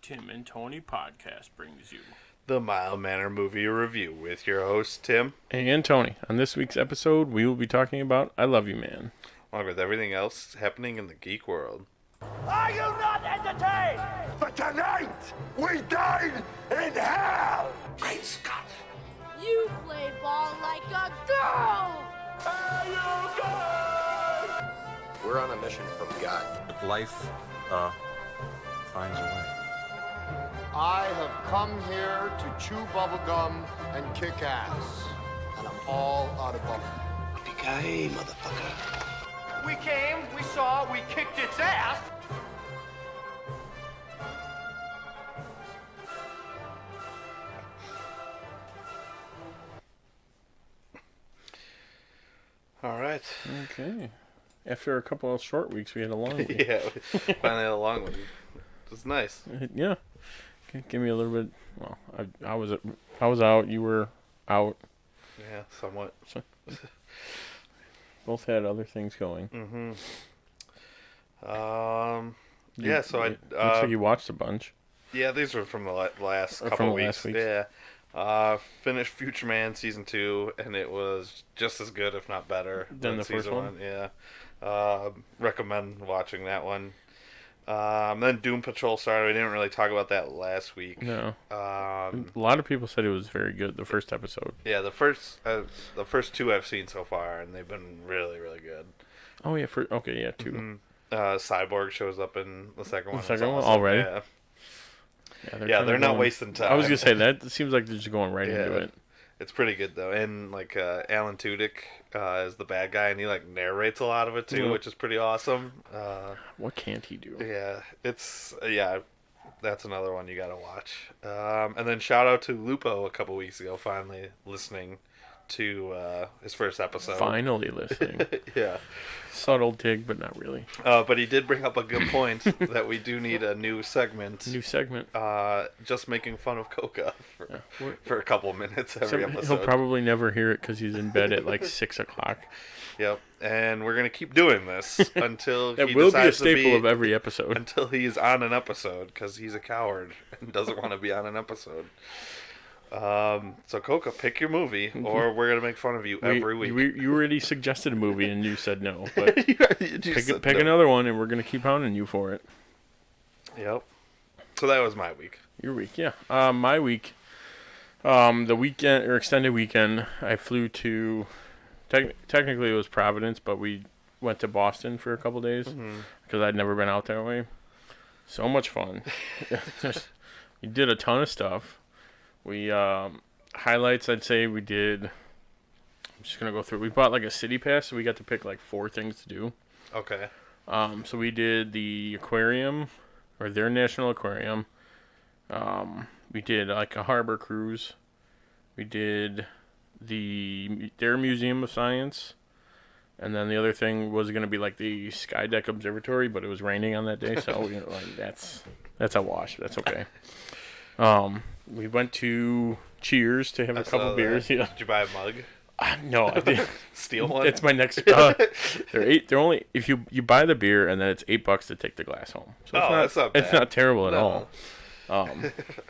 Tim and Tony podcast brings you the Mild Manner Movie Review with your hosts, Tim and Tony. On this week's episode, we will be talking about I Love You, Man, along with everything else happening in the geek world. Are you not entertained? But tonight, we dine in hell! Great Scott! You play ball like a girl! Are you good? We're on a mission from God. Life, finds a way. I have come here to chew bubblegum and kick ass. And I'm all out of bubblegum. Yippee-ki-yay, motherfucker. We came, we saw, we kicked its ass. All right. Okay. After a couple of short weeks, we had a long week. Yeah, finally had a long one. It was nice. Yeah. Give me a little bit. Well, I was out. You were out. Yeah, somewhat. Both had other things going. Mm-hmm. Yeah, so looks like you watched a bunch. Yeah, these were from the last couple from the weeks. last weeks. Yeah. Finished Future Man Season 2, and it was just as good, if not better, than the first one. Yeah. Recommend watching that one. Then Doom Patrol started. We didn't really talk about that last week. No. A lot of people said it was very good, the first episode. Yeah, the first two I've seen so far, and they've been really, really good. Oh, yeah. Okay, yeah, 2. Mm-hmm. Cyborg shows up in the second one. The second one? Awesome. Already? Yeah, they're not wasting time. I was going to say, that it seems like they're just going right into it. It's pretty good, though. And, Alan Tudyk is the bad guy, and he, narrates a lot of it, too, which is pretty awesome. What can't he do? Yeah, that's another one you gotta watch. And then shout out to Lupo a couple weeks ago, finally listening to his first episode. Finally listening. Yeah. Subtle dig, but not really. But he did bring up a good point that we do need a new segment. Just making fun of Coca for a couple minutes every episode. He'll probably never hear it because he's in bed at 6 o'clock. Yep, and we're gonna keep doing this until that he will be a decides staple of every episode. Until he's on an episode, because he's a coward and doesn't want to be on an episode. So Coca, pick your movie, or we're gonna make fun of you every week. You already suggested a movie and you said no, but pick no. another one, and we're gonna keep hounding you for it. Yep. So that was my week. Your week, yeah. My week, the weekend or extended weekend, I flew to. Technically, it was Providence, but we went to Boston for a couple days because I'd never been out that way. So much fun. We did a ton of stuff. We highlights, I'd say we did. I'm just gonna go through. We bought a city pass, so we got to pick 4 things to do. Okay. So we did the aquarium, or their national aquarium. We did a harbor cruise. We did their Museum of Science, and then the other thing was going to be the Skydeck Observatory, but it was raining on that day, so that's a wash. That's okay. We went to Cheers to have a couple beers. Yeah. Did you buy a mug? No, I didn't. Steal one? It's my next. They're only if you buy the beer, and then it's $8 to take the glass home. So that's not bad. It's not terrible at all.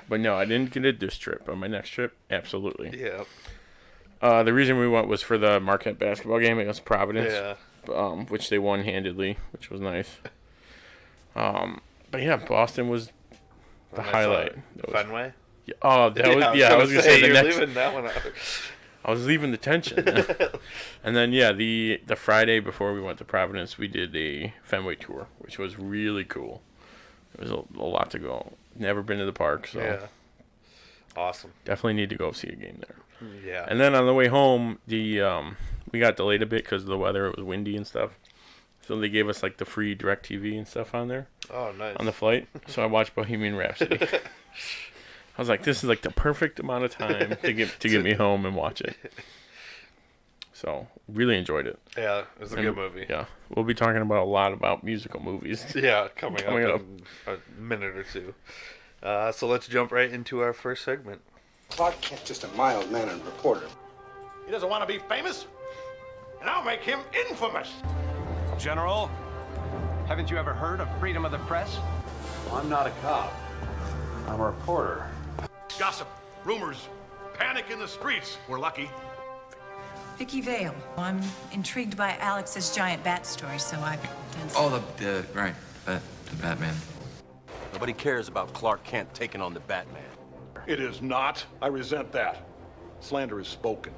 But no, I didn't get it this trip. On my next trip, absolutely. Yeah. The reason we went was for the Marquette basketball game against Providence, which they won handedly, which was nice. But yeah, Boston was the highlight. Fenway? Yeah, I was gonna say the next. Leaving that one out. I was leaving the tension. And then the Friday before we went to Providence, we did a Fenway tour, which was really cool. It was a lot to go. Never been to the park, so yeah. Awesome. Definitely need to go see a game there. Yeah. And then on the way home, we got delayed a bit because of the weather. It was windy and stuff. So they gave us the free DirecTV and stuff on there. Oh, nice. On the flight. So I watched Bohemian Rhapsody. I was like, this is the perfect amount of time to get me home and watch it. So really enjoyed it. Yeah, it was a good movie. Yeah, we'll be talking about a lot about musical movies. Yeah, coming up in a minute or two. So let's jump right into our first segment. Clark Kent, just a mild-mannered reporter. He doesn't want to be famous, and I'll make him infamous. General, haven't you ever heard of freedom of the press? I'm not a cop. I'm a reporter. Gossip, rumors, panic in the streets. We're lucky. Vicky Vale. I'm intrigued by Alex's giant bat story, so I... Oh, right, the Batman. Nobody cares about Clark Kent taking on the Batman. It is not. I resent that. Slander is spoken.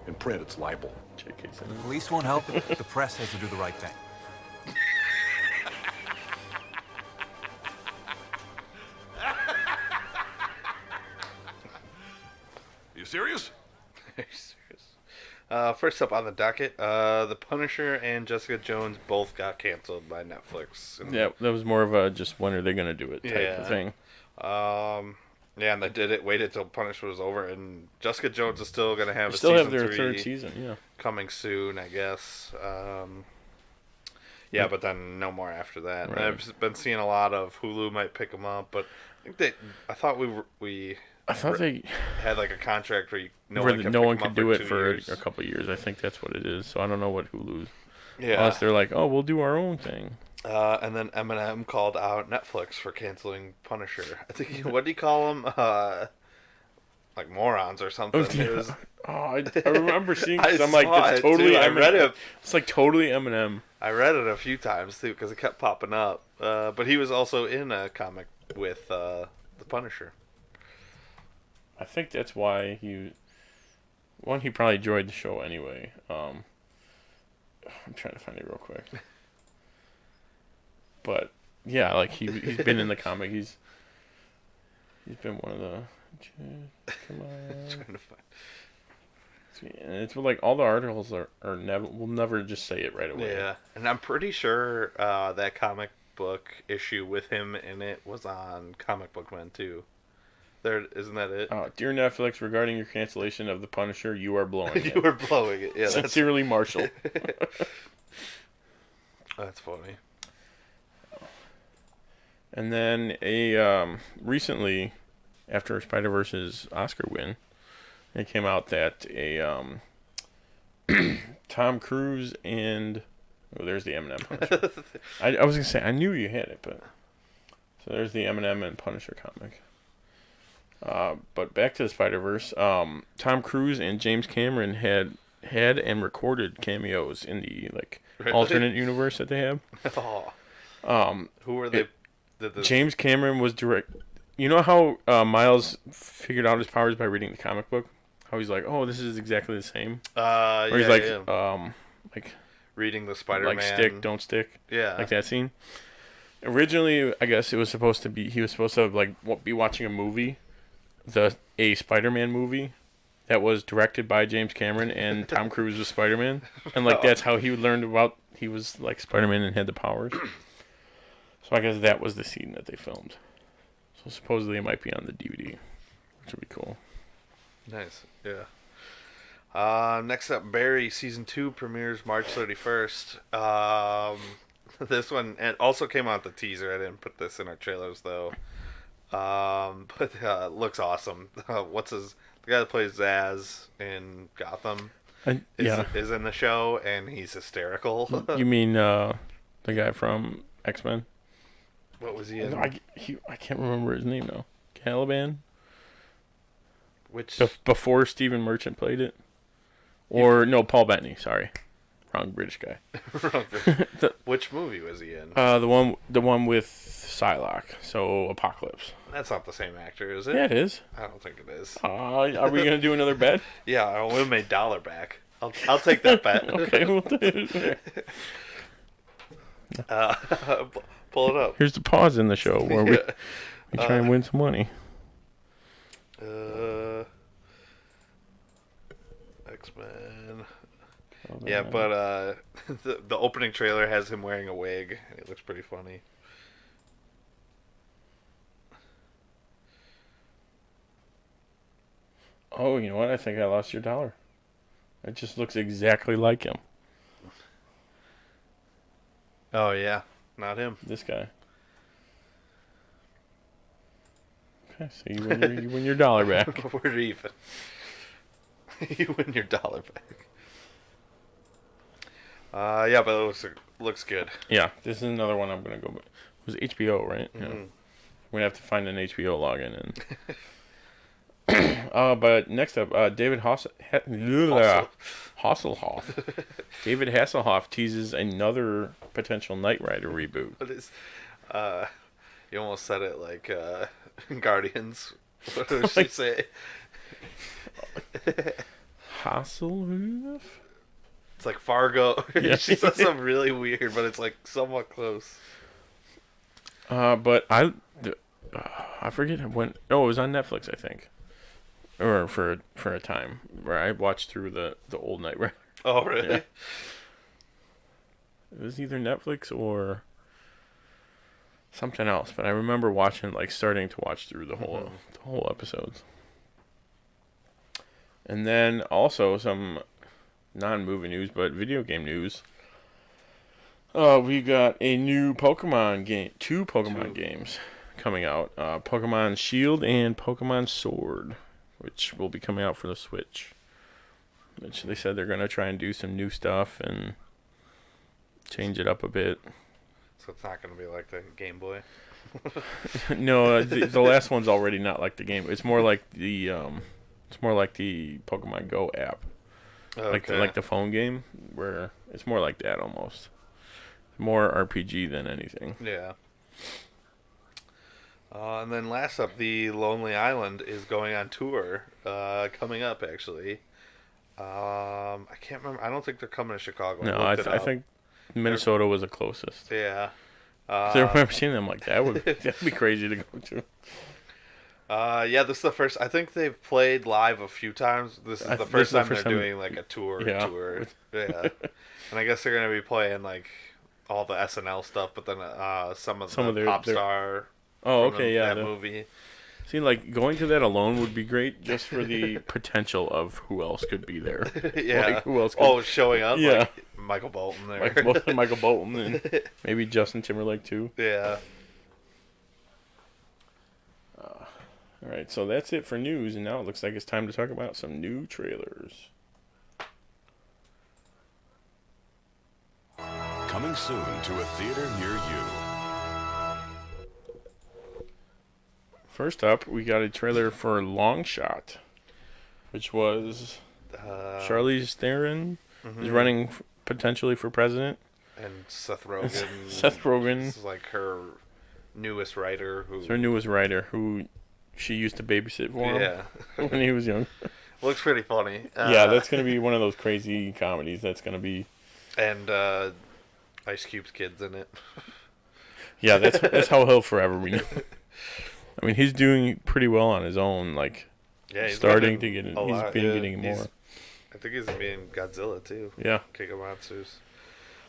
In print, it's libel. The police won't help it. The press has to do the right thing. You serious? Very serious. First up on the docket, The Punisher and Jessica Jones both got canceled by Netflix. Yeah, that was more of a just when are they going to do it type of thing. Yeah, and they did it. Waited till Punisher was over, and Jessica Jones is still going to have their third season. Yeah, coming soon, I guess. Yeah, but then no more after that. Right. I've been seeing a lot of Hulu might pick them up, but I thought they had like a contract where no one could do it for a couple of years. I think that's what it is. So I don't know what Hulu's. Yeah. Unless they're like, oh, we'll do our own thing. And then Eminem called out Netflix for canceling Punisher. I think, what do you call them? Like morons or something. It was, I remember seeing it. I'm like, that's totally Eminem. I read it. It's like totally Eminem. I read it a few times too because it kept popping up. But he was also in a comic with the Punisher. I think that's why he probably enjoyed the show anyway. I'm trying to find it real quick. But yeah, like he's been in the comic. He's been one of the. Come on. Trying to find. And it's like all the articles are never. We'll never just say it right away. Yeah, and I'm pretty sure that comic book issue with him in it was on Comic Book Man too. There, isn't that it? Dear Netflix, regarding your cancellation of The Punisher, you are blowing it. You are blowing it. Yeah, Sincerely, Marshall. That's funny. And then recently, after Spider-Verse's Oscar win, it came out that Tom Cruise and there's the Eminem Punisher. I was gonna say I knew you had it, but so there's the Eminem and Punisher comic. But back to the Spider-Verse, Tom Cruise and James Cameron had and recorded cameos in the alternate universe that they have. Who were they? James Cameron was direct. You know how Miles figured out his powers by reading the comic book? How he's like, oh, this is exactly the same. Or he's like, like reading the Spider-Man, like stick, don't stick. Yeah, like that scene. Originally, I guess it was supposed to be he was supposed to be watching a movie, a Spider-Man movie, that was directed by James Cameron and Tom Cruise was Spider-Man, and that's how he learned about he was like Spider-Man and had the powers. So I guess that was the scene that they filmed. So supposedly it might be on the DVD, which would be cool. Nice, yeah. Next up, Barry Season 2 premieres March 31st. This one also came out the teaser. I didn't put this in our trailers, though. But looks awesome. The guy that plays Zaz in Gotham is in the show, and he's hysterical. You mean the guy from X-Men? What was he in? I can't remember his name now. Caliban? Which before Stephen Merchant played it? Or no, Paul Bettany, sorry. Wrong British guy. Which movie was he in? The one with Psylocke, so Apocalypse. That's not the same actor, is it? Yeah, it is. I don't think it is. Are we gonna do another bet? Yeah, we'll make dollar back. I'll take that bet. Okay, we'll do it. Pull it up. Here's the pause in the show where we try and win some money. X-Men. Yeah, but the opening trailer has him wearing a wig, and it looks pretty funny. Oh, you know what? I think I lost your dollar. It just looks exactly like him. Oh, yeah. Not him. This guy. Okay, so you win your dollar back. We're even. You win your dollar back. Yeah, but it looks good. Yeah, this is another one I'm going to go with. It was HBO, right? Mm-hmm. gonna have to find an HBO login and. But next up, David Hasselhoff. David Hasselhoff teases another potential Knight Rider reboot. What is? You almost said it like Guardians. What did she say? Hasselhoff. It's like Fargo. Yeah. She says something really weird, but it's like somewhat close. But I forget when. Oh, it was on Netflix, I think, or for a time where I watched through the old Knight Rider. Oh, really? Yeah. It was either Netflix or something else, but I remember starting to watch through the whole episodes. And then also some non-movie news, but video game news. We got a new Pokemon game, two Pokemon games coming out. Pokemon Shield and Pokemon Sword, which will be coming out for the Switch. Which they said they're going to try and do some new stuff and change it up a bit. So it's not going to be like the Game Boy? No, the last one's already not like the game. It's more like the Pokemon Go app. Okay. Like the phone game, where it's more like that almost. More RPG than anything. Yeah. And then last up, the Lonely Island is going on tour. Coming up, actually. I can't remember. I don't think they're coming to Chicago. No, I think Minnesota was the closest. Yeah. I remember seeing them like that. That'd be crazy to go to. Yeah, this is the first. I think they've played live a few times. This is the first time they're doing like a tour. Yeah. Yeah. And I guess they're gonna be playing like all the SNL stuff, but then some of the pop star. Oh, okay, yeah. That movie. See, like going to that alone would be great, just for the potential of who else could be there. Yeah. Like, who else? Showing up. Yeah. Like Michael Bolton there. Michael Bolton and maybe Justin Timberlake too. Yeah. All right, so that's it for news, and now it looks like it's time to talk about some new trailers. Coming soon to a theater near you. First up, we got a trailer for Long Shot, which was Charlize Theron is running potentially for president. And Seth Rogen. Seth Rogen. This is like her newest writer. It's her newest writer who she used to babysit for him when he was young. Looks pretty funny. Yeah, that's going to be one of those crazy comedies. That's going to be... And Ice Cube's kid's in it. Yeah, that's how he'll forever be known. I mean, he's doing pretty well on his own. Like, he's starting to get... He's been getting more. more. I think he's being Godzilla, too. Yeah. King of Monsters.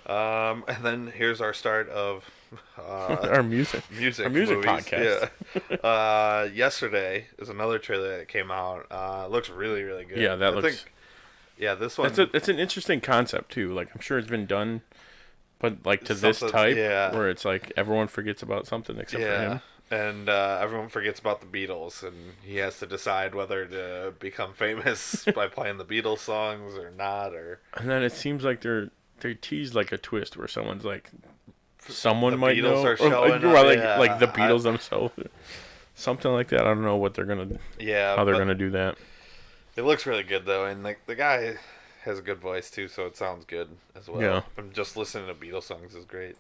And then here's our start of... our music movies. podcast. Yeah. Yesterday is another trailer that came out. Looks really, really good. Yeah, this one. It's an interesting concept too. Like, I'm sure it's been done, but like to this type, where it's like everyone forgets about something except for him. And everyone forgets about the Beatles, and he has to decide whether to become famous by playing the Beatles songs or not. And then it seems like they tease like a twist where someone's like. Someone might Beatles know, are showing or like the Beatles themselves, something like that. I don't know what they're gonna, how they're gonna do that. It looks really good though, and like the guy has a good voice too, so it sounds good as well. Yeah. And just listening to Beatles songs is great.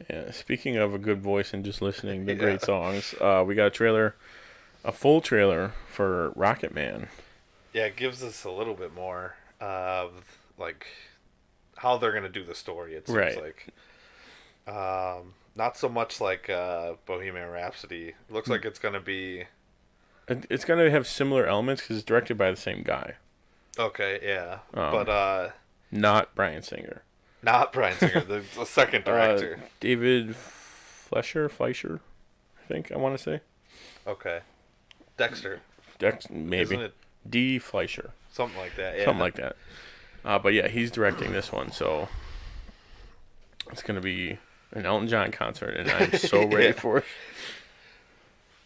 Yeah. Speaking of a good voice and just listening to great songs, we got a full trailer for Rocket Man. Yeah, it gives us a little bit more of like how they're gonna do the story. It seems like. Not so much like Bohemian Rhapsody. It looks like it's going to be... It's going to have similar elements because it's directed by the same guy. Okay, yeah. But... not Bryan Singer. Not Bryan Singer, the second director. David Fleischer, I think I want to say. Okay. Dexter. Maybe. Isn't it? D. Fleischer. Something like that, yeah. Something like that. But yeah, he's directing this one, so... It's going to be an Elton John concert, and I'm so ready for it.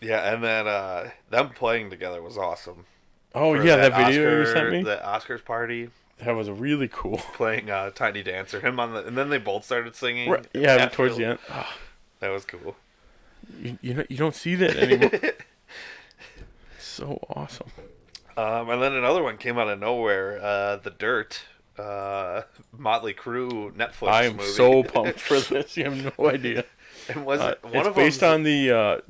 Yeah, and then them playing together was awesome. Oh, yeah, that video you sent me? The Oscars party. That was really cool. Playing Tiny Dancer. And then they both started singing. Right. Yeah, towards the end. Oh. That was cool. You don't see that anymore. So awesome. And then another one came out of nowhere. The Dirt. Motley Crue Netflix I am movie. so pumped for this. You have no idea. And was it one it's of based on the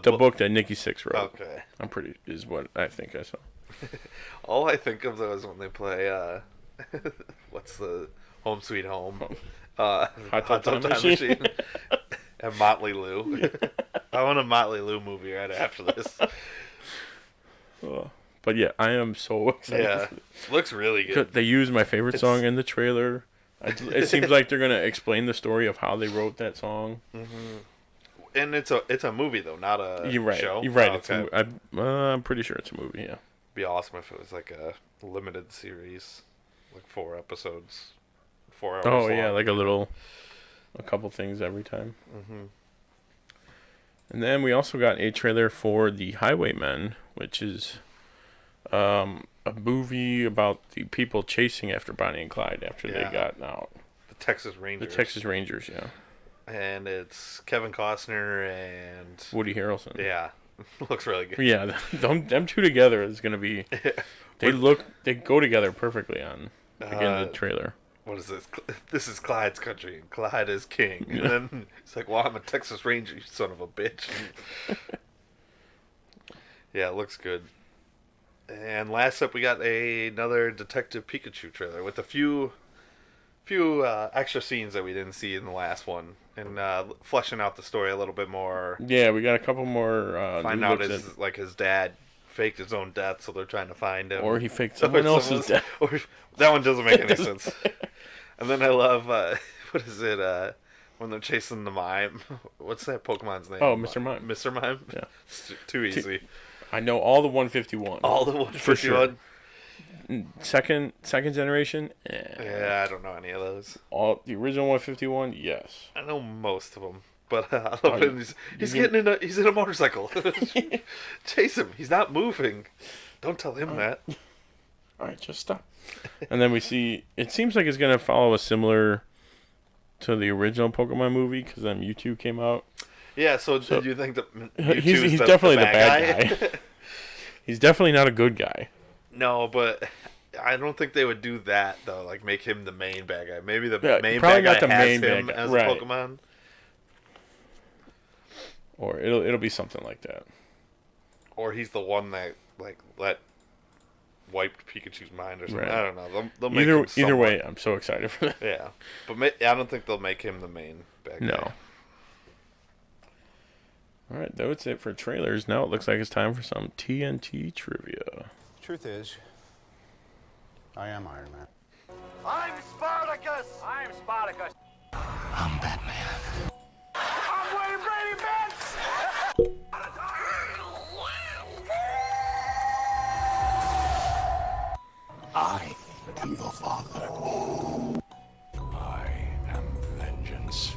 book that Nikki Sixx wrote. Okay. Is what I think I saw. All I think of though is when they play what's the Home Sweet Home? Hot Tub Time Machine. And Motley Lou. I want a Motley Lou movie right after this. But yeah, I am so excited. Yeah, looks really good. They use my favorite song in the trailer. It seems like they're gonna explain the story of how they wrote that song. Mm-hmm. And it's a movie though, not a show. You're right. Oh, okay. I'm pretty sure it's a movie. Yeah. Be awesome if it was like a limited series, like 4 episodes, 4 hours. Oh yeah, like a couple things every time. Mm-hmm. And then we also got a trailer for The Highwaymen, which is a movie about the people chasing after Bonnie and Clyde after they got out. The Texas Rangers. The Texas Rangers, yeah. And it's Kevin Costner and Woody Harrelson. Yeah, looks really good. Yeah, them two together is gonna be. They go together perfectly on the trailer. What is this? This is Clyde's country, and Clyde is king. And then he's like, "Well, I'm a Texas Ranger, you son of a bitch." Yeah, it looks good. And last up, we got another Detective Pikachu trailer with a few extra scenes that we didn't see in the last one, and fleshing out the story a little bit more. Yeah, we got a couple more. Find out his dad faked his own death, so they're trying to find him. Or he faked someone else's death. Or that one doesn't make any sense. And then I love what is it? When they're chasing the mime. What's that Pokemon's name? Oh, Mr. Mime. Mr. Mime. Yeah, it's too easy. I know all the 151. All the 151. For sure. Second generation? Yeah, I don't know any of those. All the original 151? Yes. I know most of them, but I love him. He's in a motorcycle. Chase him. He's not moving. Don't tell him that. All right, just stop. And then we see. It seems like it's gonna follow a similar to the original Pokemon movie because then Mewtwo came out. Yeah. So do you think that he's definitely the bad guy? He's definitely not a good guy. No, but I don't think they would do that though. Like make him the main bad guy. Maybe the main probably bad not guy the main has him bad guy. as Right. a Pokemon. Or it'll be something like that. Or he's the one that wiped Pikachu's mind or something. Right. I don't know. They'll make him either way, I'm so excited for that. Yeah, but I don't think they'll make him the main bad guy. No. All right, that's it for trailers. Now it looks like it's time for some TNT trivia. Truth is, I am Iron Man. I'm Spartacus! I'm Spartacus! I'm Batman. I'm Wayne Brady Betts! I am your father. I am vengeance.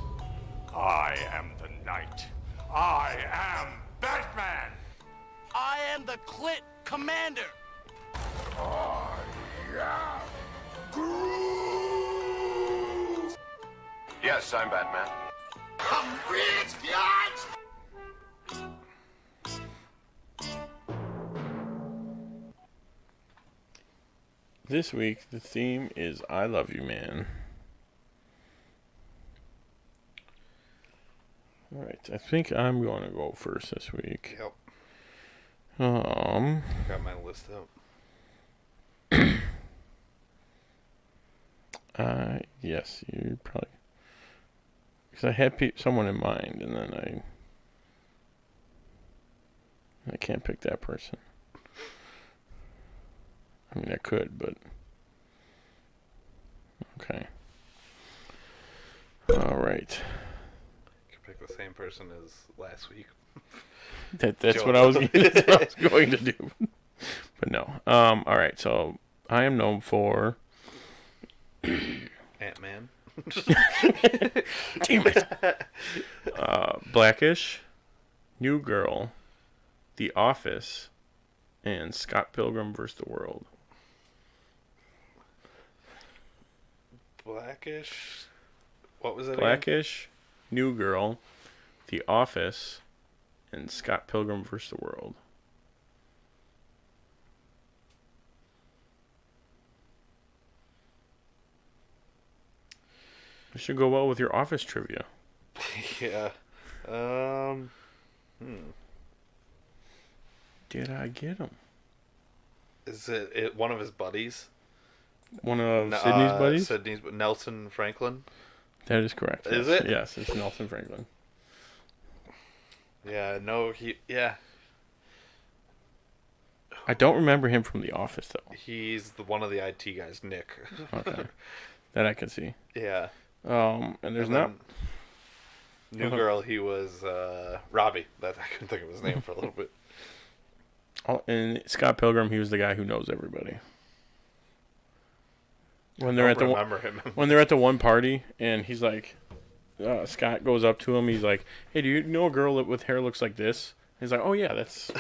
I am the knight. I am Batman! I am the Clit Commander. I am Groot! Yes, I'm Batman. I'm rich, biatch! This week, the theme is I Love You, Man. Alright, I think I'm going to go first this week. Yep. Got my list up. Yes, you probably... Because I had someone in mind, and then I can't pick that person. I mean, I could, but... Okay. Alright. You could pick the same person as last week. That's what I was going to do. But no. Alright, so I am known for... Ant-Man. Damn it. Blackish, New Girl, The Office, and Scott Pilgrim vs. the World. Blackish. What was it? Blackish, New Girl, The Office, and Scott Pilgrim vs. the World. This should go well with your office trivia. Yeah. Did I get him? Is it one of his buddies? One of Sydney's buddies? Sydney's, Nelson Franklin? That is correct. Is yes. it? Yes, it's Nelson Franklin. Yeah, no, yeah. I don't remember him from The Office, though. He's one of the IT guys, Nick. Okay. That I can see. Yeah. And there's not... New Girl, he was Robbie. I couldn't think of his name for a little bit. And Scott Pilgrim, he was the guy who knows everybody. When they're remember him. When they're at the one party, and he's like, Scott goes up to him. He's like, "Hey, do you know a girl with hair looks like this?" He's like, "Oh yeah, that's."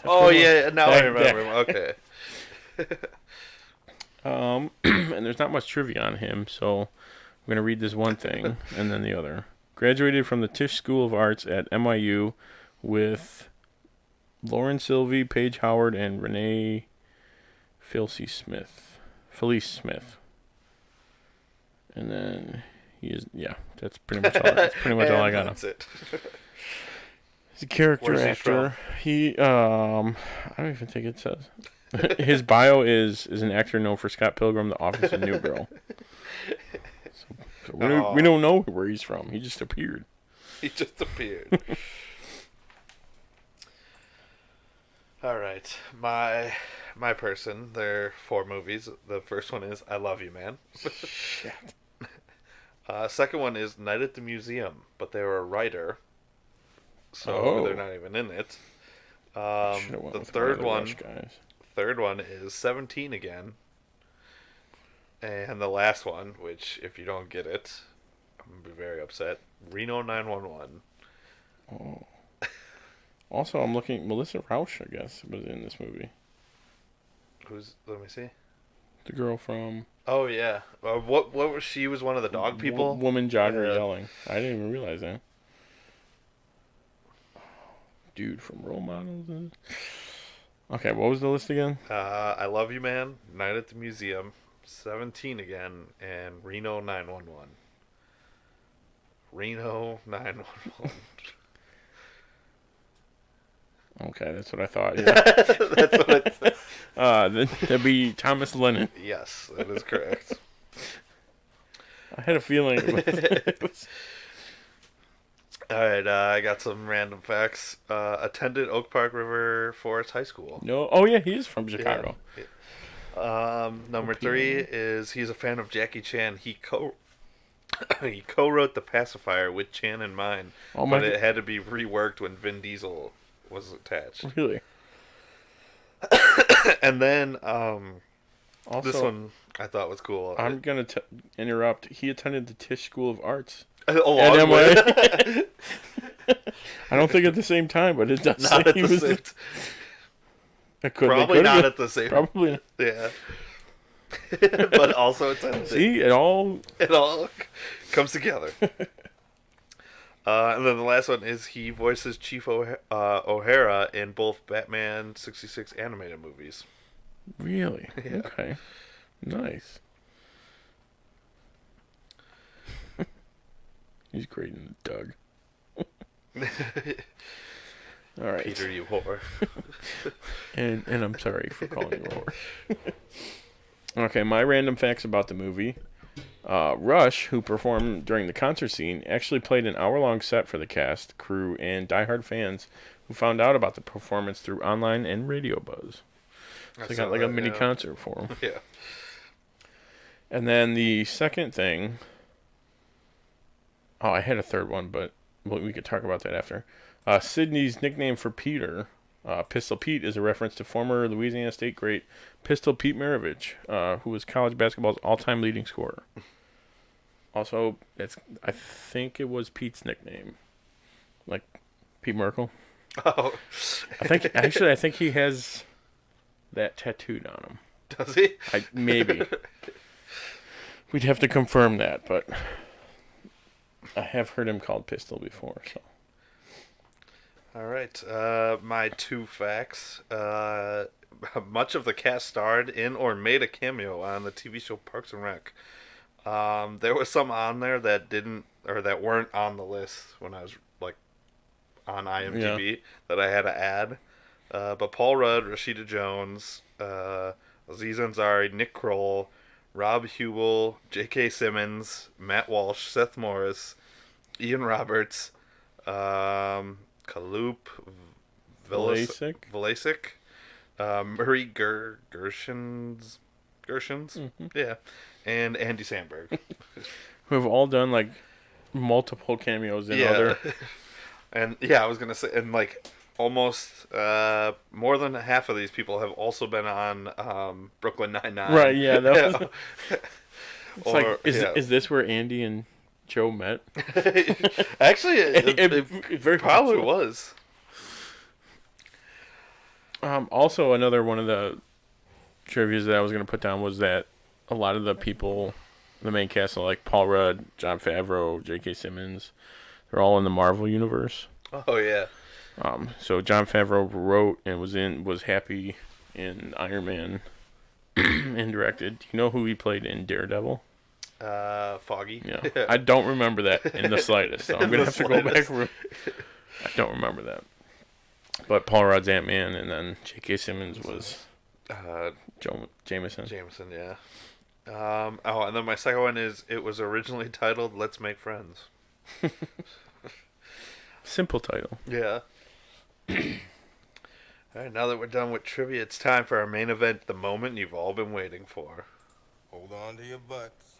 Oh yeah, now I remember him. Okay. And there's not much trivia on him, so I'm gonna read this one thing and then the other. Graduated from the Tisch School of Arts at MIU with Lauren Sylvie, Paige Howard, and Renee Felice Smith. And then that's pretty much all. That's pretty much all I got. That's it. He's a character actor. He I don't even think it says. His bio is an actor known for Scott Pilgrim, The Office, and New Girl. So we don't know where he's from. He just appeared. All right, my person. There are 4 movies. The first one is I Love You, Man. Shit. Second one is Night at the Museum, but they were a writer, so they're not even in it. The third one is 17 again, and the last one, which if you don't get it, I'm gonna be very upset. Reno 911. Oh. Also, I'm looking. Melissa Rauch, I guess, was in this movie. Let me see. The girl from. Oh yeah. What was she? Was one of the dog people? Woman jogger yelling. I didn't even realize that. Dude from Role Models. Okay, what was the list again? I Love You, Man, Night at the Museum, 17 again, and Reno 911. Reno 911. Okay, that's what I thought. Yeah. That's what it said. That'd be Thomas Lennon. Yes, that is correct. I had a feeling it was... All right, I got some random facts. Attended Oak Park River Forest High School. No, oh yeah, he is from Chicago. Yeah. Number 3 is he's a fan of Jackie Chan. He co-wrote The Pacifier with Chan in mind, but it had to be reworked when Vin Diesel was attached. Really? And then also, this one I thought was cool. I'm gonna interrupt. He attended the Tisch School of Arts. Along with I don't think at the same time, but it does. Not at the same time. Probably not at the same time. Probably not. Yeah. But also attended. See, it all comes together. And then the last one is he voices Chief O'Hara in both Batman 66 animated movies. Really? Yeah. Okay. Nice. He's great in Doug. All right. Peter, you whore. and I'm sorry for calling you a whore. Okay, my random facts about the movie. Rush, who performed during the concert scene, actually played an hour-long set for the cast, crew, and diehard fans who found out about the performance through online and radio buzz. So they got like a mini concert for him. Yeah. And then the second thing... Oh, I had a third one, but we could talk about that after. Sydney's nickname for Peter, Pistol Pete, is a reference to former Louisiana State great Pistol Pete Maravich, who was college basketball's all-time leading scorer. Also, I think it was Pete's nickname, like Pete Merkel. Oh, I think he has that tattooed on him. Does he? Maybe. We'd have to confirm that, but I have heard him called Pistol before. So. All right. My 2 facts. Much of the cast starred in or made a cameo on the TV show Parks and Rec. There was some on there that didn't or that weren't on the list when I was like on IMDb that I had to add. But Paul Rudd, Rashida Jones, Aziz Ansari, Nick Kroll, Rob Hubel, J.K. Simmons, Matt Walsh, Seth Morris, Ian Roberts, Kalup Velasic, Murray Gershons, yeah, and Andy Samberg. Who have all done like multiple cameos in other. And yeah, I was gonna say, and like almost more than half of these people have also been on Brooklyn Nine-Nine. Right? Yeah. That was, is this where Andy and Joe met? Actually, it very probably was. Also, another one of the trivias that I was going to put down was that a lot of the people, the main cast, like Paul Rudd, Jon Favreau, J.K. Simmons, they're all in the Marvel universe. Oh yeah. So Jon Favreau wrote and was happy in Iron Man and directed. Do you know who he played in Daredevil? Foggy. Yeah. I don't remember that in the slightest. So I'm gonna have to go back. I don't remember that. But Paul Rudd's Ant-Man, and then J.K. Simmons was Jameson. Jameson, yeah. And then my second one is it was originally titled "Let's Make Friends." Simple title. Yeah. All right, now that we're done with trivia, it's time for our main event, the moment you've all been waiting for. Hold on to your butts.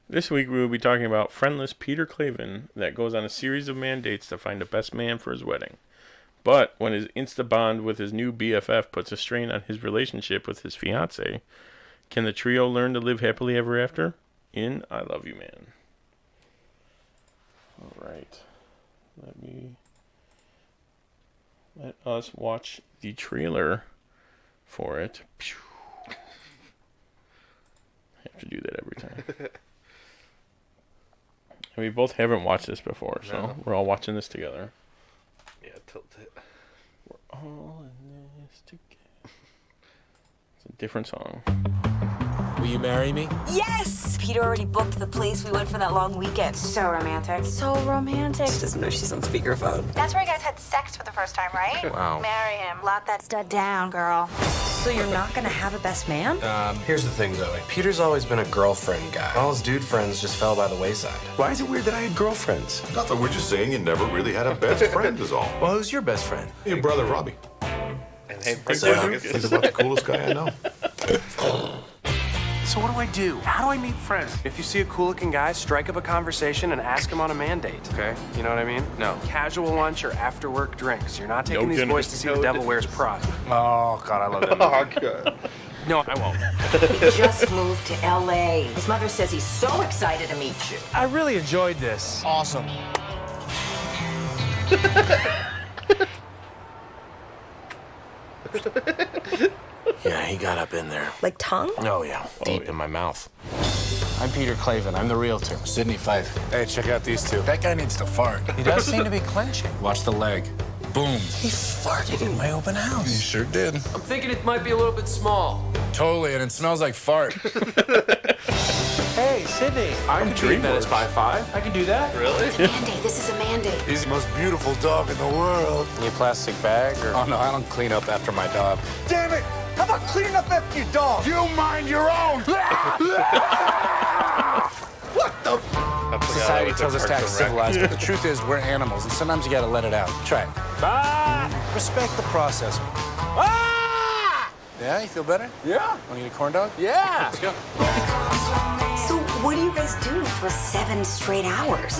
This week we will be talking about friendless Peter Clavin that goes on a series of mandates to find the best man for his wedding. But when his insta-bond with his new BFF puts a strain on his relationship with his fiancée, can the trio learn to live happily ever after? In I Love You, Man. All right. Let us watch the trailer for it. I have to do that every time. And we both haven't watched this before, so we're all watching this together. Yeah, tilt it. We're all in this together. It's a different song. Will you marry me? Yes! Peter already booked the place. We went for that long weekend. So romantic. So romantic. She doesn't know she's on speakerphone. That's where you guys had sex for the first time, right? Wow. Marry him. Lock that stud down, girl. So you're not gonna have a best man? Here's the thing, Zoe. Peter's always been a girlfriend guy. All his dude friends just fell by the wayside. Why is it weird that I had girlfriends? Nothing. We're just saying you never really had a best friend is all. Well, who's your best friend? Your brother, Robbie. And hey, He's about the coolest guy I know. So what do? How do I meet friends? If you see a cool-looking guy, strike up a conversation and ask him on a man date, okay? You know what I mean? No. Casual lunch or after-work drinks. You're not taking these boys to see The Devil Wears Prada. Oh, God, I love that movie. Oh, God. No, I won't. He just moved to L.A. His mother says he's so excited to meet you. I really enjoyed this. Awesome. Yeah, he got up in there. Like tongue? Oh, yeah. Deep in my mouth. I'm Peter Clavin. I'm the realtor. Sydney Fife. Hey, check out these two. That guy needs to fart. He does seem to be clenching. Watch the leg. Boom. He farted in my open house. He sure did. I'm thinking it might be a little bit small. Totally, and it smells like fart. Hey, Sydney. I can treat Venice by 5. I can do that. Really? Mandate. This is a mandate. He's the most beautiful dog in the world. Need a plastic bag or? Oh, no, I don't clean up after my dog. Damn it! How about cleaning up after your dog? You mind your own! What the? Society tells us to act civilized, but the truth is we're animals, and sometimes you gotta let it out. Try it. Respect the process. Yeah, you feel better? Yeah. Want to eat a corn dog? Yeah. Let's go. So what do you guys do for 7 straight hours?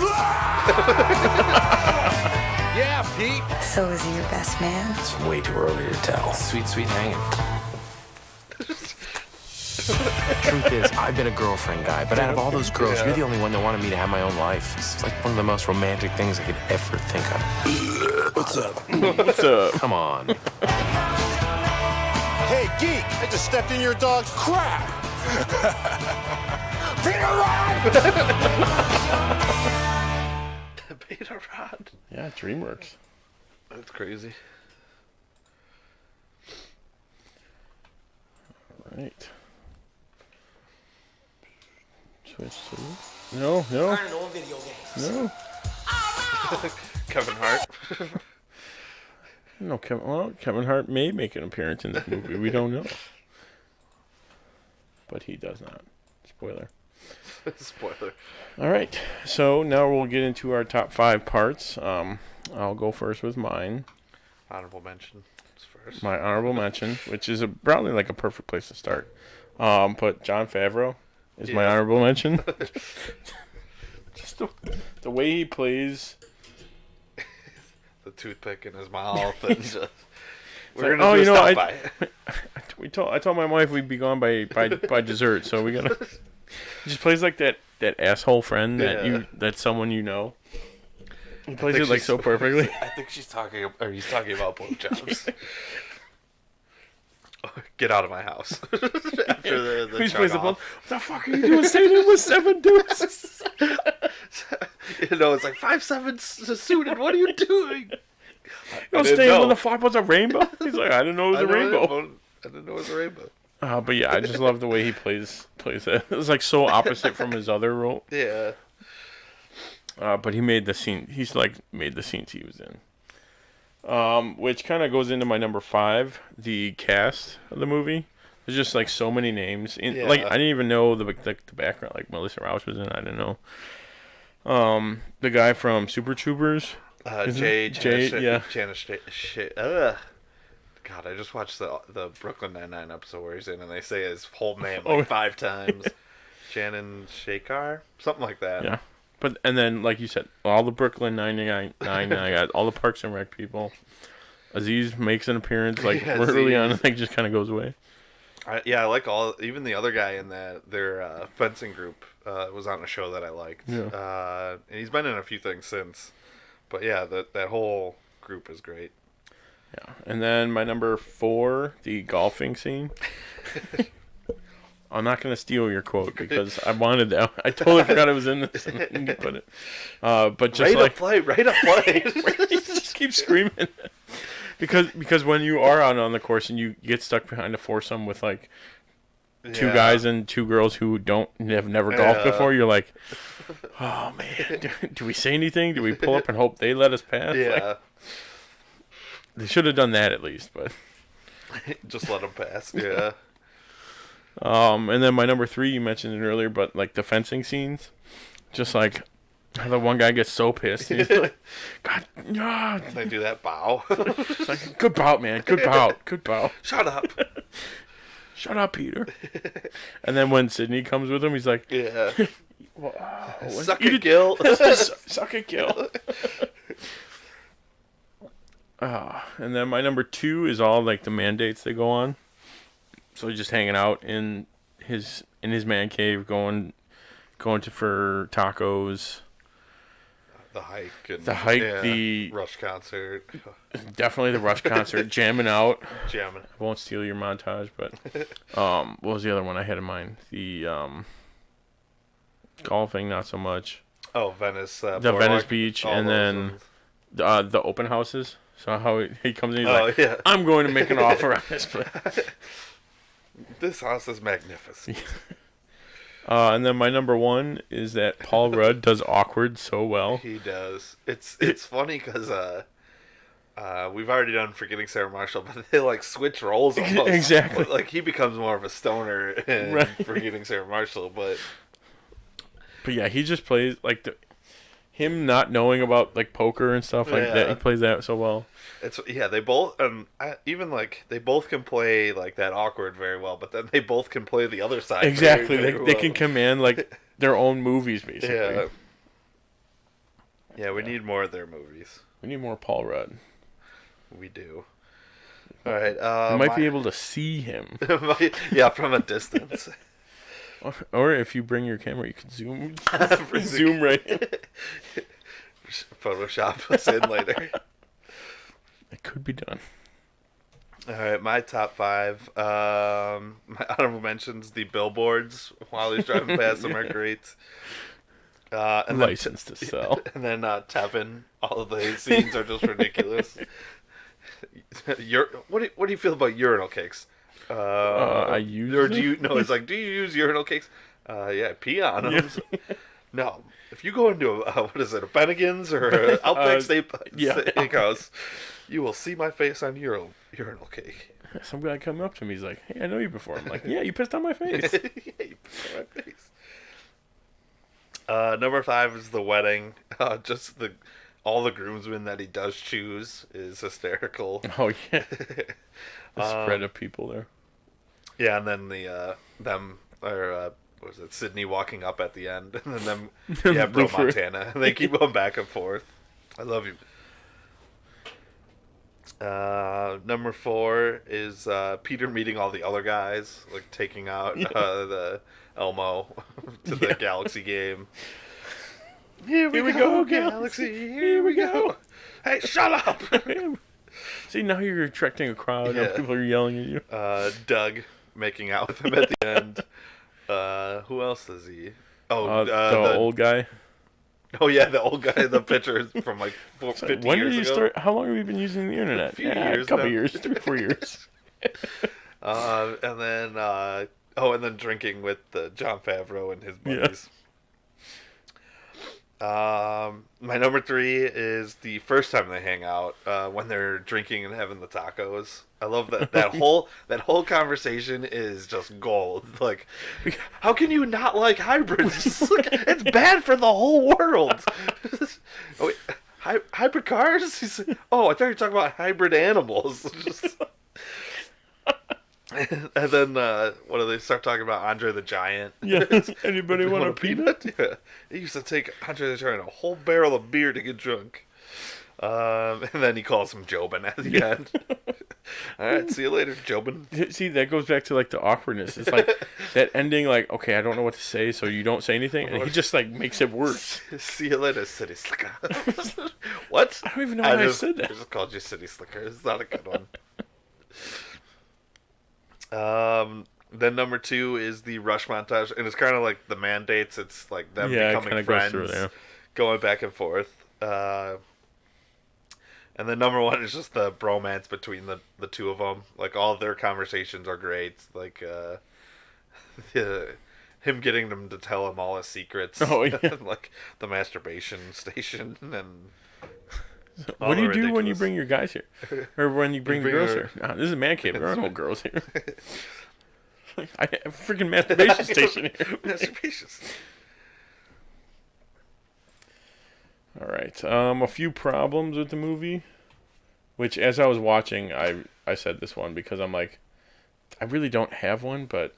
Yeah, Pete. So is he your best man? It's way too early to tell. Sweet, sweet hanging. The truth is, I've been a girlfriend guy, but out of all those girls, you're the only one that wanted me to have my own life. It's like one of the most romantic things I could ever think of. What's up? What's up? Come on. Hey, Geek! I just stepped in your dog's crap! Peter Rod! Peter Rod. Yeah, DreamWorks. That's crazy. All right. Switch to... No. Video games. No. Kevin Hart. No, Kevin Hart may make an appearance in this movie. We don't know. But he does not. Spoiler. Spoiler. All right. So now we'll get into our top 5 parts. I'll go first with mine. Honorable mention is first. My honorable mention, which is probably like a perfect place to start. But Jon Favreau is my honorable mention. Just the way he plays... The toothpick in his mouth and just... We're gonna do a stop by. I told my wife we'd be gone by dessert, so we gotta. He just plays like that asshole friend that's someone you know. He plays it like so perfectly. I think he's talking about blowjobs. Get out of my house. After the he plays the what the fuck are you doing staying in with 7 dudes? You know, it's like 5'7" suited. What are you doing? You don't stay when the fuck was a rainbow. He's like, I didn't know it was a rainbow. I didn't know it was a rainbow. But yeah, I just love the way he plays it. It was like so opposite from his other role. Yeah. But he made the scene. He's like made the scenes he was in. Which kind of goes into my number 5, the cast of the movie. There's just like so many names. Like I didn't even know the background. Like Melissa Rauch was in. I didn't know. The guy from Super Troopers. Jay, yeah. God, I just watched the Brooklyn Nine-Nine episode where he's in, and they say his whole name like 5 times. Shannon Shakar, something like that. Yeah, and then like you said, all the Brooklyn Nine-Nine guys, all the Parks and Rec people. Aziz makes an appearance like early on, and like just kind of goes away. I like even the other guy in their fencing group was on a show that I liked. Yeah. And he's been in a few things since. But yeah, that whole group is great. Yeah, and then my number 4, the golfing scene. I'm not gonna steal your quote because I wanted that. I totally forgot it was in this. But just right up play. You just keep screaming. Because when you are out on the course and you get stuck behind a foursome with like 2 guys and 2 girls who have never golfed before, you're like, oh man, do we say anything? Do we pull up and hope they let us pass? Yeah. Like, they should have done that at least, but just let them pass. Yeah. And then my number 3, you mentioned it earlier, but like the fencing scenes, just like how the one guy gets so pissed. He's like, God, no. They do that bow. It's like, good bout, man. Good bout. Shut up. Shut up, Peter. And then when Sydney comes with him, he's like, yeah. Suck a gill. Suck a gill. And then my number 2 is all like the mandates they go on. So just hanging out in his man cave, going for tacos. The hike. The Rush concert. Definitely the Rush concert. Jamming out. I won't steal your montage, but what was the other one I had in mind? The golfing, not so much. Oh, Venice. The Venice Beach, and then the open houses. So how he comes in, he's like, I'm going to make an offer on this place. This house is magnificent. And then my number 1 is that Paul Rudd does awkward so well. He does. It's funny because we've already done Forgetting Sarah Marshall, but they like switch roles almost. Exactly. Like he becomes more of a stoner in Forgetting Sarah Marshall, but yeah, he just plays like him not knowing about like poker and stuff like that. He plays that so well. They both they both can play like that awkward very well, but then they both can play the other side. Exactly, very they can command like their own movies basically. Yeah, we need more of their movies. We need more Paul Rudd. We do. All right, you might be able to see him. From a distance. Or if you bring your camera, you can zoom right in. Photoshop us in later. It could be done. All right, my top 5. My honorable mentions: the billboards while he's driving past them are great. And License to sell. And then Tevin, all of the scenes are just ridiculous. What do you feel about urinal cakes? I use or do you no? It's like, do you use urinal cakes? Yeah, pee on them. No, if you go into what is it, a Bennigan's or a Outback Steakhouse, you will see my face on urinal cake. Some guy come up to me, he's like, "Hey, I know you before." I'm like, "Yeah, you pissed on my face." Yeah, you pissed on my face. Number 5 is the wedding. Just all the groomsmen that he does choose is hysterical. Oh yeah, the spread of people there. Yeah, and then what was it, Sydney walking up at the end, and then Bro Montana. They keep going back and forth. I love you. Number 4 is Peter meeting all the other guys, like taking out the Elmo to the Galaxy game. Here we go, Galaxy. Here we go. Hey, shut up! See, now you're attracting a crowd. Now people are yelling at you. Doug making out with him at the end. Who else is he? Oh, the old guy. Oh yeah, the old guy, the pitcher from like 50 years ago. When did you start? How long have you been using the internet? A few years. A couple years, 3-4 years. And then drinking with Jon Favreau and his buddies. My number 3 is the first time they hang out when they're drinking and having the tacos. I love that whole conversation is just gold. Like, how can you not like hybrids? It's bad for the whole world. Oh, wait, hybrid cars? I thought you were talking about hybrid animals. And then what do they start talking about? Andre the Giant. Yes. Anybody want a peanut? Yeah. He used to take Andre the Giant a whole barrel of beer to get drunk. And then he calls him Jobin at the end. All right, see you later, Jobin. See, that goes back to like the awkwardness. It's like that ending, like, okay, I don't know what to say, so you don't say anything, and he just like makes it worse. See you later, City Slicker. What? I don't even know how I said that. I just called you City Slicker. It's not a good one. Then number 2 is the rush montage, and it's kind of like the mandates. It's like them becoming friends, going back and forth. And then number 1 is just the bromance between the two of them. Like, all of their conversations are great. Like, him getting them to tell him all his secrets. Oh, yeah. Like, the masturbation station. And what do you do when you bring your guys here? Or when you bring the girls here? No, this is a man cave. There are no girls here. I have a freaking masturbation station here. Masturbation. All right. A few problems with the movie, which as I was watching, I said this one because I'm like, I really don't have one, but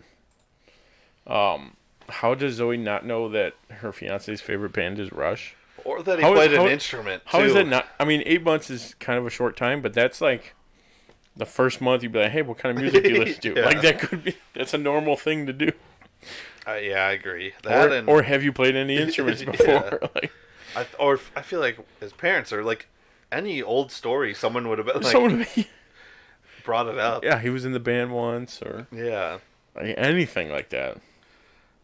how does Zoe not know that her fiance's favorite band is Rush? Or that he played an instrument, too. How is that not? I mean, 8 months is kind of a short time, but that's like the first month you'd be like, hey, what kind of music do you listen to? Yeah. Like, that's a normal thing to do. Yeah, I agree. Or have you played any instruments before? Like, I feel like his parents are like, any old story, someone would have been like, brought it up. Yeah, he was in the band once, or like anything like that.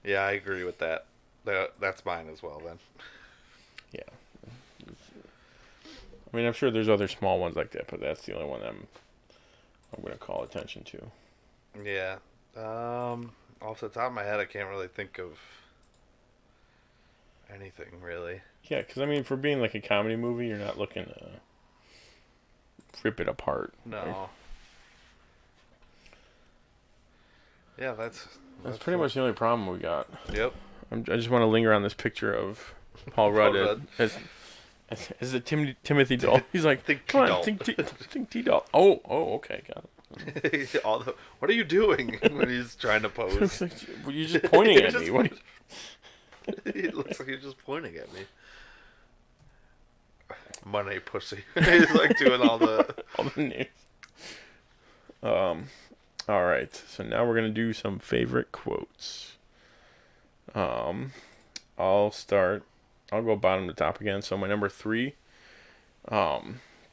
Yeah, I agree with that. That's mine as well, then. Yeah. I mean, I'm sure there's other small ones like that, but that's the only one I'm going to call attention to. Yeah. Off the top of my head, I can't really think of anything, really. Yeah, because, I mean, for being like a comedy movie, you're not looking to rip it apart. No. Right? Yeah, that's pretty much the only problem we got. Yep. I just want to linger on this picture of Paul Rudd as the Timothy doll. He's like, come on, think T-doll. Oh, okay, got it. What are you doing when he's trying to pose? Well, you're just pointing at me. What? It looks like you're just pointing at me. Money pussy. He's like doing all the names. All right. So now we're gonna do some favorite quotes. I'll start. I'll go bottom to top again. So my number 3,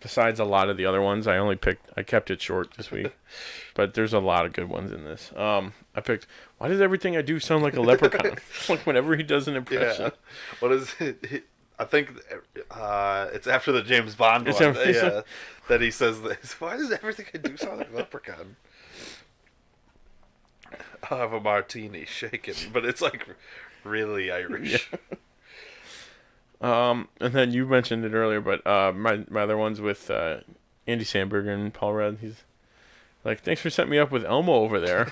besides a lot of the other ones, I kept it short this week. But there's a lot of good ones in this. I picked, why does everything I do sound like a leprechaun? Like whenever he does an impression. Yeah. What is it? I think it's after the James Bond one. Yeah, that he says this. Why does everything I do sound like a leprechaun? I'll have a martini shaken, but it's like really Irish. Yeah. And then you mentioned it earlier, but my other one's with Andy Samberg and Paul Rudd. He's like, thanks for setting me up with Elmo over there.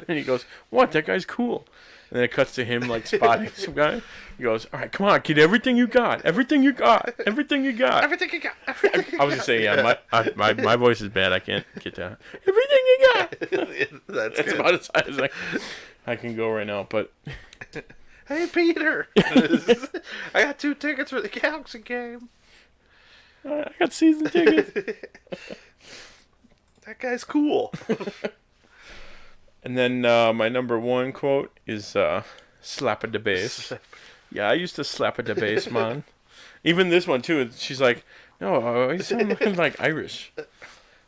And he goes, what? That guy's cool. And then it cuts to him like spotting some guy. He goes, all right, come on, kid, everything you got, everything you got, everything you got. Everything you got. Everything you I was gonna say, yeah, my voice is bad. I can't get that. Everything you got. That's good. about as high as I can go right now. But hey, Peter, I got 2 tickets for the Galaxy game. I got season tickets. That guy's cool. And then my number 1 quote is slap at the bass. Yeah, I used to slap at the bass, man. Even this one, too. She's like, no, you sound like Irish.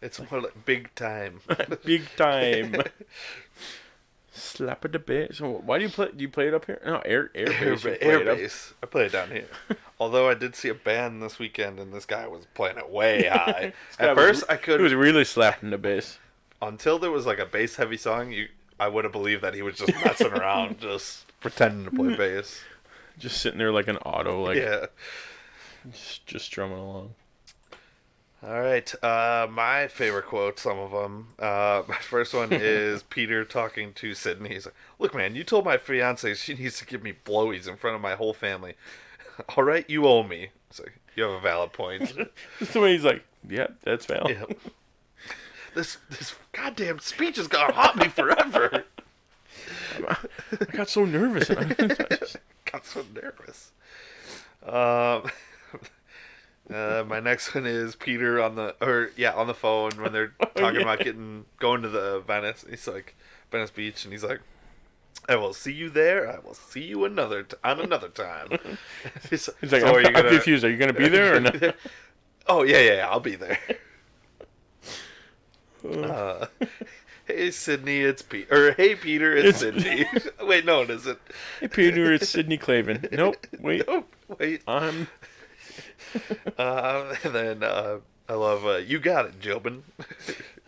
It's more like big time. Big time. Slap at the bass. Why do you play it up here? No, air bass. Air bass. I play it down here. Although I did see a band this weekend, and this guy was playing it way high. At first, I couldn't. He was really slapping the bass. Until there was like a bass heavy song, I would have believed that he was just messing around, just pretending to play bass. Just sitting there like an auto, like yeah, just strumming along. All right, my favorite quote, some of them. My first one is Peter talking to Sydney. He's like, "Look, man, you told my fiance she needs to give me blowies in front of my whole family. All right, you owe me." It's like, you have a valid point. That's the way he's like, "Yeah, that's valid." Yeah. This goddamn speech is gonna haunt me forever. I got so nervous. Got so nervous. My next one is Peter on the phone when they're talking about going to the Venice. He's like, Venice Beach, and he's like, "I will see you there. I will see you on another time." He's like, so I'm confused. Are you gonna be there or not? Oh yeah, I'll be there. Hey Sydney, it's Peter. Or hey Peter, it's Sydney. Wait, no, it isn't. Hey Peter, it's Sidney Clavin. Nope, wait. And then I love "You Got It, Jobin,"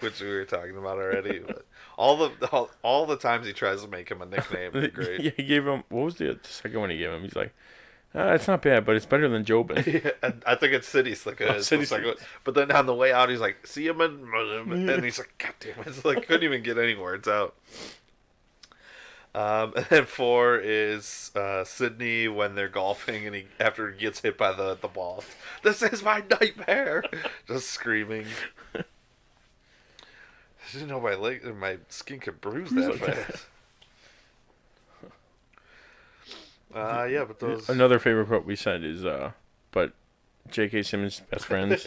which we were talking about already. But all the times he tries to make him a nickname are great. Yeah, he gave him, what was the second one he gave him? He's like, it's not bad, but it's better than Jobin. Yeah, I think it's City Slicka. But then on the way out, he's like, "See him," and he's like, "God damn it!" It's like couldn't even get any words out. And then 4 is Sydney when they're golfing and after he gets hit by the ball. "This is my nightmare!" Just screaming. I didn't know my skin could bruise that fast. Yeah, but those. Another favorite quote we said is, but J.K. Simmons' best friends.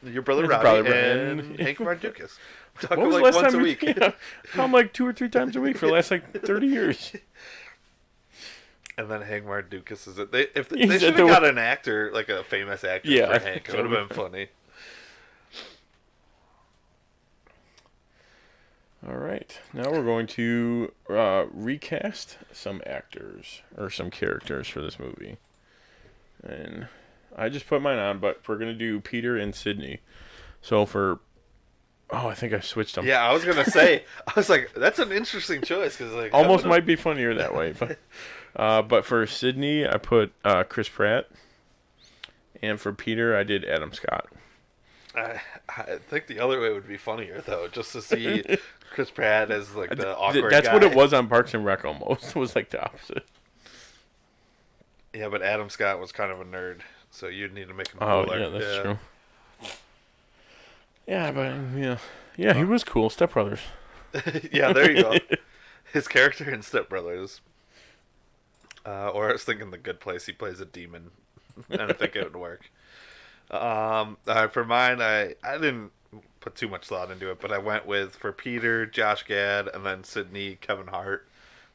Your brother Robbie and Hank Mardukas. What was like the last once time a week. Yeah, come like 2 or 3 times a week for the last 30 years. And then Hank Mardukas is it. If they should have got an actor, like a famous actor for Hank. It would have been funny. All right. Now we're going to recast some actors or some characters for this movie. And I just put mine on, but we're going to do Peter and Sydney. So I think I switched them. Yeah, I was going to say, I was like, that's an interesting choice. Cause like, almost might be funnier that way. But for Sydney, I put Chris Pratt. And for Peter, I did Adam Scott. I think the other way would be funnier, though, just to see Chris Pratt as like the awkward That's guy. what it was on Parks and Rec almost. It was like the opposite. Yeah, but Adam Scott was kind of a nerd, so you'd need to make him cooler. Oh, yeah, that's true. Yeah, but yeah, he was cool. Step Brothers. Yeah, there you go. His character in Step Brothers. Or I was thinking The Good Place. He plays a demon, and I think it would work. For mine, I didn't put too much thought into it, but I went with, for Peter, Josh Gad, and then Sydney, Kevin Hart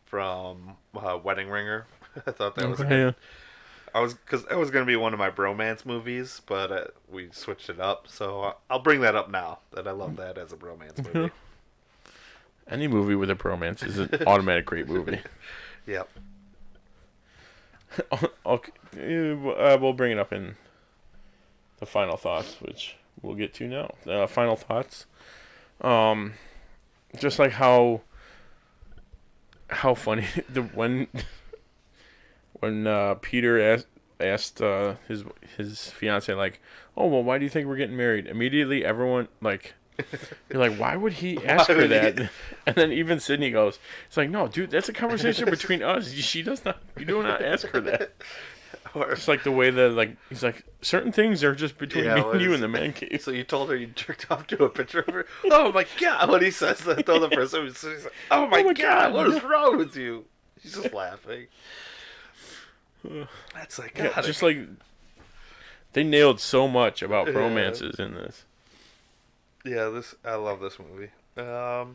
from Wedding Ringer. I thought that was good. because that was going to be one of my bromance movies, but we switched it up. So I'll bring that up now. That I love that as a bromance movie. Any movie with a bromance is an automatic great movie. Yep. Okay, we'll bring it up in the final thoughts, which we'll get to now. Final thoughts. Just like how funny when Peter asked his fiance, like, oh, well, why do you think we're getting married? Immediately everyone you're like, why would he ask her that? And then even Sydney goes, it's like, no, dude, that's a conversation between us. You do not ask her that. It's like the way that, he's like, certain things are just between me and you in the man cave. So you told her you jerked off to a picture of her? Oh my god! When he says that to the person, he's like, oh my god, what is wrong with you? She's just laughing. That's psychotic. Yeah, just like, they nailed so much about romances in this. Yeah, I love this movie. I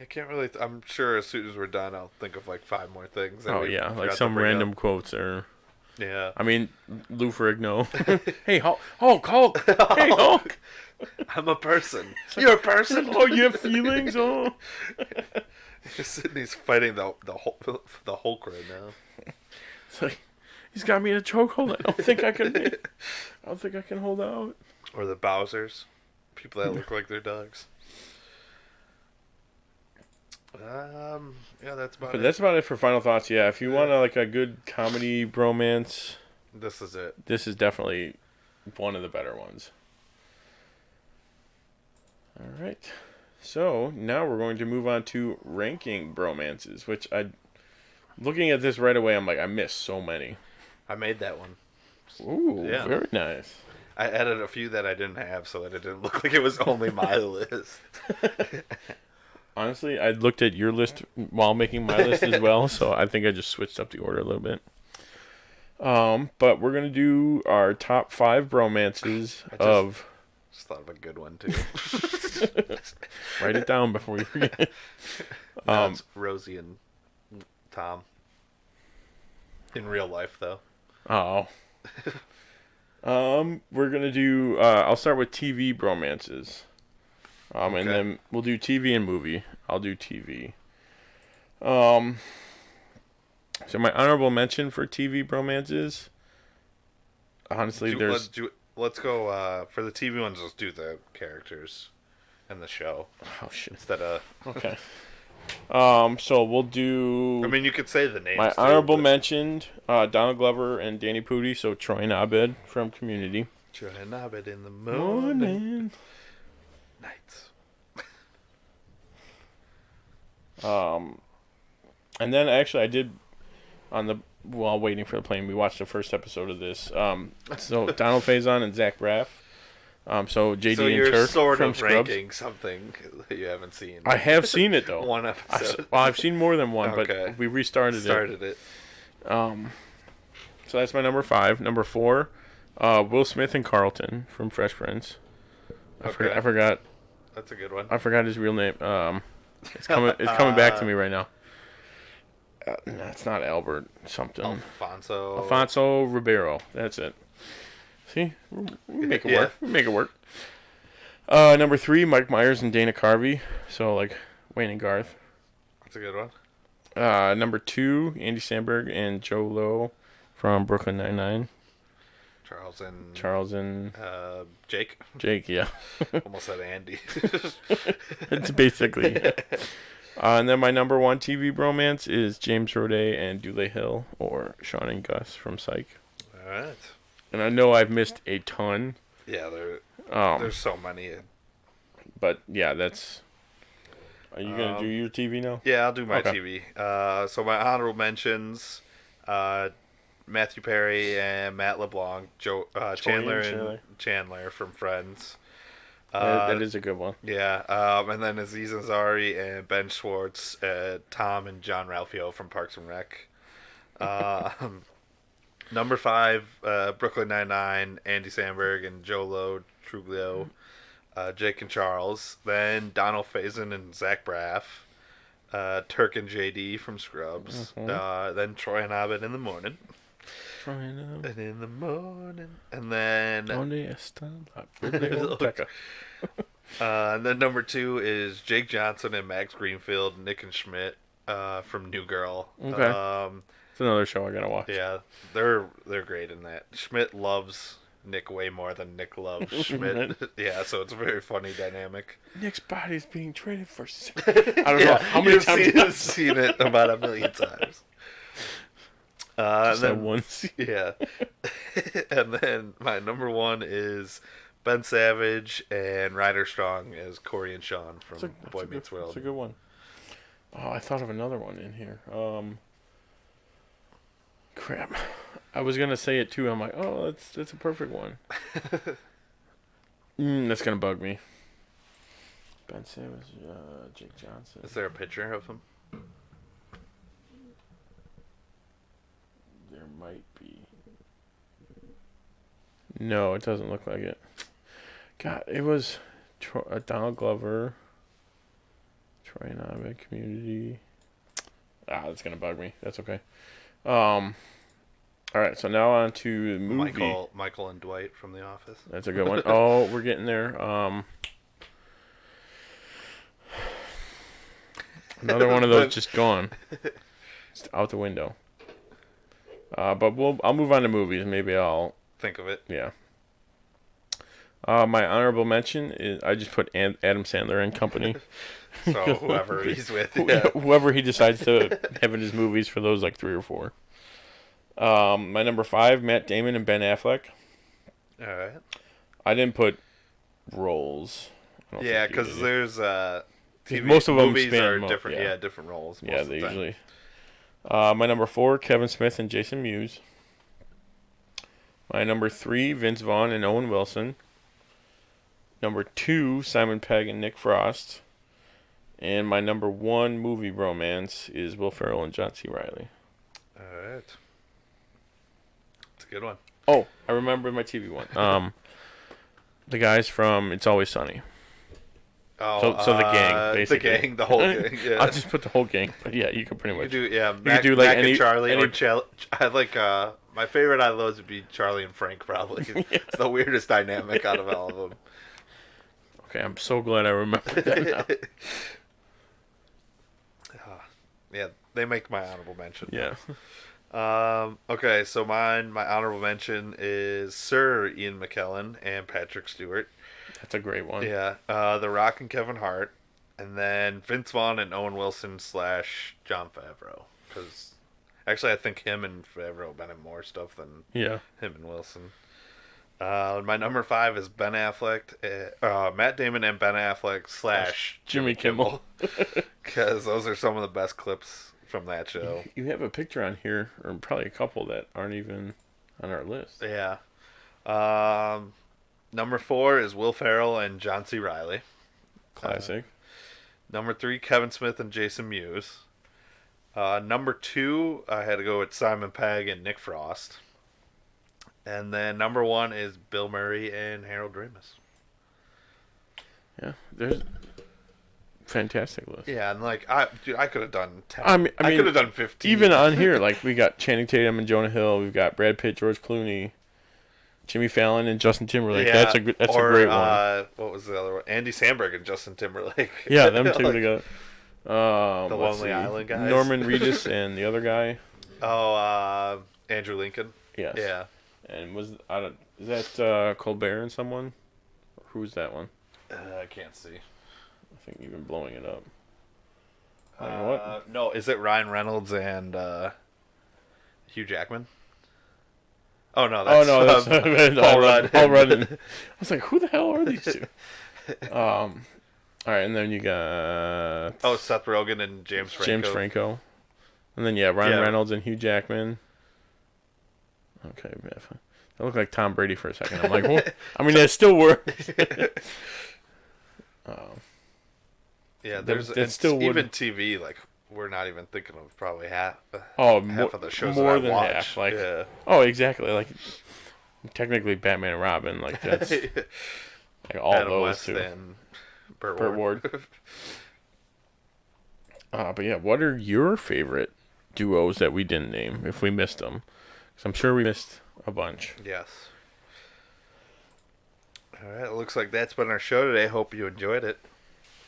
can't really. I'm sure as soon as we're done, I'll think of like 5 more things. Oh yeah, like some random quotes or. Yeah. I mean, Lou Ferrigno. Hey, Hulk! Hey, Hulk! I'm a person. You're a person. Oh, you have feelings. Oh. Sydney's fighting the Hulk right now. It's like, he's got me in a chokehold. I don't think I can hold out. Or the Bowsers, people that look like their dogs. Yeah, that's about it. That's about it for final thoughts. Yeah, if you want a good comedy bromance, this is it. This is definitely one of the better ones. All right. So now we're going to move on to ranking bromances, which looking at this right away, I'm like, I missed so many. I made that one. Ooh, yeah. Very nice. I added a few that I didn't have so that it didn't look like it was only my list. Honestly, I looked at your list while making my list as well, so I think I just switched up the order a little bit. But we're going to do our top 5 bromances of... Just thought of a good one, too. Write it down before you forget. No, it's Rosie and Tom. In real life, though. Oh. We're going to do... I'll start with TV bromances. And then we'll do TV and movie. I'll do TV. So my honorable mention for TV bromances... Honestly, Let's go, for the TV ones, let's do the characters and the show. Oh, shit. Instead of... Okay. So we'll do... I mean, you could say the names, my honorable mentioned, Donald Glover and Danny Pudi, so Troy and Abed from Community. Troy and Abed in the morning. Nights. And then actually I did, while waiting for the plane, we watched the first episode of this. So Donald Faison and Zach Braff. So JD so and you're Turk sort from of Scrubs. ranking something that you haven't seen. I have seen it though. One episode. I've seen more than one, Okay. but we restarted it. So that's my number 5. Number 4, Will Smith and Carlton from Fresh Prince. I forgot. That's a good one. I forgot his real name. It's coming back to me right now. No, it's not Albert something. Alfonso Ribeiro. That's it. See, we make it work. We make it work. Number 3, Mike Myers and Dana Carvey. So like Wayne and Garth. That's a good one. Number 2, Andy Samberg and Joe Lowe from Brooklyn Nine-Nine. Charles and Jake. Jake, yeah. Almost said Andy. It's basically. Yeah. And then my number 1 TV bromance is James Roday and Dule Hill, or Sean and Gus from Psych. All right. And I know I've missed a ton. Yeah, there's so many. But yeah, that's. Are you gonna do your TV now? Yeah, I'll do my TV. So my honorable mentions: Matthew Perry and Matt LeBlanc, Chandler and Chandler from Friends. That is a good one. Yeah, and then Aziz Ansari and Ben Schwartz, Tom and John Ralphio from Parks and Rec. Number 5, Brooklyn Nine-Nine, Andy Samberg and Joe Truglio, Jake and Charles. Then Donald Faison and Zach Braff. Turk and JD from Scrubs. Then Troy and Abed in the morning. And in the morning. And then... and then number 2 is Jake Johnson and Max Greenfield, Nick and Schmidt from New Girl. Okay. It's another show I gotta watch. Yeah, they're great in that. Schmidt loves Nick way more than Nick loves Schmidt. Yeah, so it's a very funny dynamic. Nick's body's being traded for... I don't know how many times I've seen it about 1 million times. Just that one scene. Yeah. And then my number 1 is Ben Savage and Ryder Strong as Corey and Sean from Boy Meets World. That's a good one. Oh, I thought of another one in here. Crap. I was gonna say it too. I'm like, oh, that's a perfect one. That's gonna bug me. Ben Savage, Jake Johnson. Is there a picture of him? There might be. No, it doesn't look like it. God, it was Donald Glover, Troy Nobbitt, Community. That's gonna bug me. That's okay. All right, so now on to the movie. Michael and Dwight from The Office. That's a good one. Oh, we're getting there. Another one of those just gone. It's out the window. But I'll move on to movies. Maybe I'll think of it. Yeah. My honorable mention is I just put Adam Sandler and Company. So whoever he's with, whoever he decides to have in his movies for those like 3 or 4. My number 5, Matt Damon and Ben Affleck. All right. I didn't put roles. Yeah, because there's most of them movies are different. Yeah, different roles. Yeah, they usually. My number 4, Kevin Smith and Jason Mewes. My number 3, Vince Vaughn and Owen Wilson. Number 2, Simon Pegg and Nick Frost. And my number 1 movie Bromance is Will Ferrell and John C. Reilly. All right. It's a good one. Oh, I remember my TV one. The guys from It's Always Sunny. Oh, so the gang, basically. The gang, the whole gang. Yeah. I'll just put the whole gang, but yeah, you can pretty much. You could do like Mac any and Charlie or I like my favorite out of those would be Charlie and Frank probably. It's the weirdest dynamic out of all of them. Okay, I'm so glad I remembered that now. Yeah, they make my honorable mention. Yeah. Okay, so my honorable mention is Sir Ian McKellen and Patrick Stewart. That's a great one. Yeah. The Rock and Kevin Hart. And then Vince Vaughn and Owen Wilson / Jon Favreau. Because actually I think him and Favreau have been in more stuff than him and Wilson. My number 5 is Ben Affleck, Matt Damon and Ben Affleck / Jimmy Kimmel. Because those are some of the best clips from that show. You have a picture on here, or probably a couple that aren't even on our list. Yeah. Number 4 is Will Ferrell and John C. Reilly. Classic. Number 3, Kevin Smith and Jason Mewes. Number 2, I had to go with Simon Pegg and Nick Frost. And then number 1 is Bill Murray and Harold Ramis. Yeah, there's fantastic list. Yeah, and like I could have done 10. I mean, I could have done 15. Even on here, like we got Channing Tatum and Jonah Hill. We've got Brad Pitt, George Clooney, Jimmy Fallon, and Justin Timberlake. Yeah, that's a great one. What was the other one? Andy Samberg and Justin Timberlake. Yeah, them two like, together. The Lonely Island guys. Norman Reedus and the other guy. Oh, Andrew Lincoln. Yes. Yeah. And is that Colbert and someone? Or who's that one? I can't see. I think you've been blowing it up. You know what? No, is it Ryan Reynolds and Hugh Jackman? Oh no, that's Paul Rudd. Paul Rudd. I was like, who the hell are these two? All right, and then you got Seth Rogen and James Franco. James Franco, and then Ryan Reynolds and Hugh Jackman. Okay, I look like Tom Brady for a second. I'm like, well, I mean, that still works. Yeah, there's still even TV. Like we're not even thinking of probably half of the shows more that than I watch. half. Like, yeah. Oh, exactly. Like, technically, Batman and Robin. Like that's like all Adam those West two. And Burt Ward. But yeah, what are your favorite duos that we didn't name if we missed them? Because I'm sure we missed a bunch. Yes. All right, it looks like that's been our show today. Hope you enjoyed it.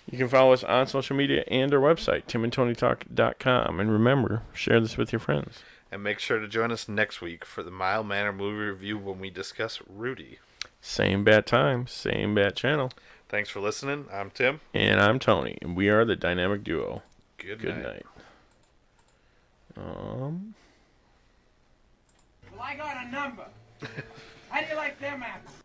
You can follow us on social media and our website, timandtonytalk.com. And remember, share this with your friends. And make sure to join us next week for the Mild Manner movie review when we discuss Rudy. Same bat time, same bat channel. Thanks for listening. I'm Tim. And I'm Tony. And we are the Dynamic Duo. Good night. Well, I got a number. How do you like them apples?